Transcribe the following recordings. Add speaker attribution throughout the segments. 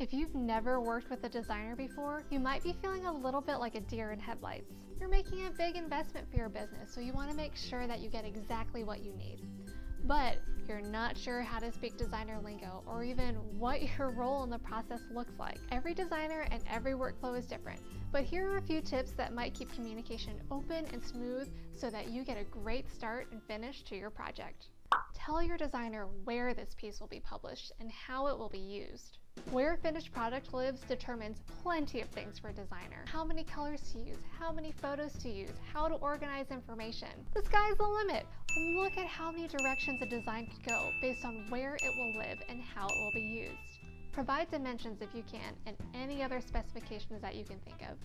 Speaker 1: If you've never worked with a designer before, you might be feeling a little bit like a deer in headlights. You're making a big investment for your business, so you want to make sure that you get exactly what you need. But you're not sure how to speak designer lingo or even what your role in the process looks like. Every designer and every workflow is different, but here are a few tips that might keep communication open and smooth so that you get a great start and finish to your project. Tell your designer where this piece will be published and how it will be used. Where a finished product lives determines plenty of things for a designer. How many colors to use, how many photos to use, how to organize information. The sky's the limit. Look at how many directions a design could go based on where it will live and how it will be used. Provide dimensions if you can and any other specifications that you can think of.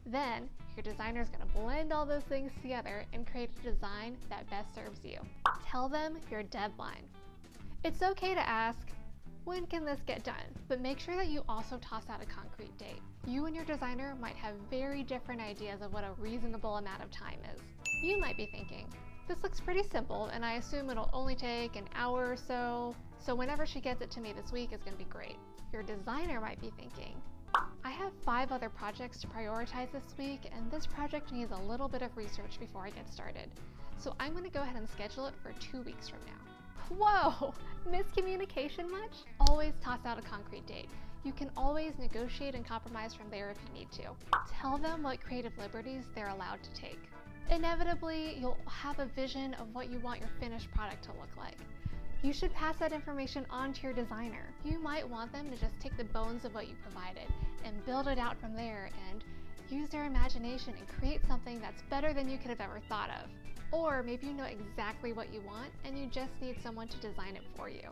Speaker 1: Then, your designer is going to blend all those things together and create a design that best serves you. Tell them your deadline. It's okay to ask, when can this get done? But make sure that you also toss out a concrete date. You and your designer might have very different ideas of what a reasonable amount of time is. You might be thinking, this looks pretty simple and I assume it'll only take an hour or so whenever she gets it to me this week is going to be great. Your designer might be thinking, I have 5 other projects to prioritize this week and this project needs a little bit of research before I get started. So I'm going to go ahead and schedule it for 2 weeks from now. Whoa! Miscommunication much? Always toss out a concrete date. You can always negotiate and compromise from there if you need to. Tell them what creative liberties they're allowed to take. Inevitably, you'll have a vision of what you want your finished product to look like. You should pass that information on to your designer. You might want them to just take the bones of what you provided and build it out from there and use their imagination and create something that's better than you could have ever thought of. Or maybe you know exactly what you want and you just need someone to design it for you.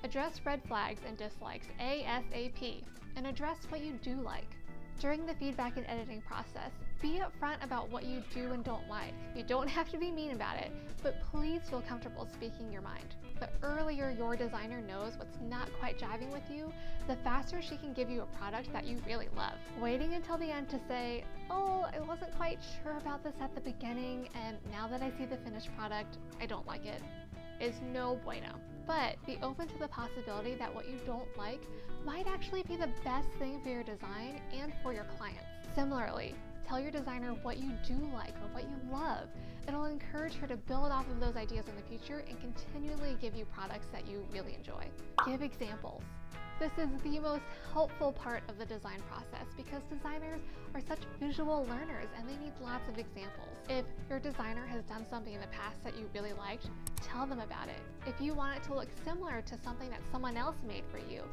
Speaker 1: Address red flags and dislikes ASAP and address what you do like. During the feedback and editing process, be upfront about what you do and don't like. You don't have to be mean about it, but please feel comfortable speaking your mind. The earlier your designer knows what's not quite jiving with you, the faster she can give you a product that you really love. Waiting until the end to say, oh, I wasn't quite sure about this at the beginning, and now that I see the finished product, I don't like it, is no bueno. But be open to the possibility that what you don't like might actually be the best thing for your design and for your clients. Similarly, tell your designer what you do like or what you love. It'll encourage her to build off of those ideas in the future and continually give you products that you really enjoy. Give examples. This is the most helpful part of the design process because designers are such visual learners and they need lots of examples. If your designer has done something in the past that you really liked, tell them about it. If you want it to look similar to something that someone else made for you,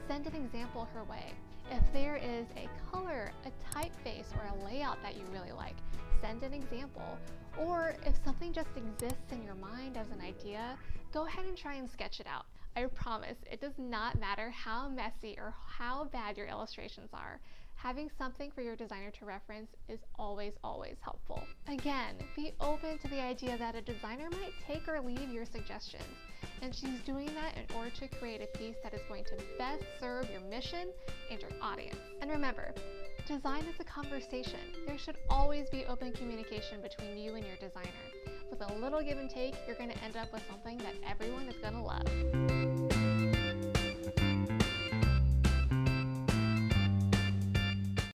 Speaker 1: send an example her way. If there is a color, a typeface, or a layout that you really like, send an example. Or if something just exists in your mind as an idea, go ahead and try and sketch it out. I promise it does not matter how messy or how bad your illustrations are. Having something for your designer to reference is always, always helpful. Again, be open to the idea that a designer might take or leave your suggestions, and she's doing that in order to create a piece that is going to best serve your mission and your audience. And remember, design is a conversation. There should always be open communication between you and your designer. With a little give and take, you're going to end up with something that everyone is going to love.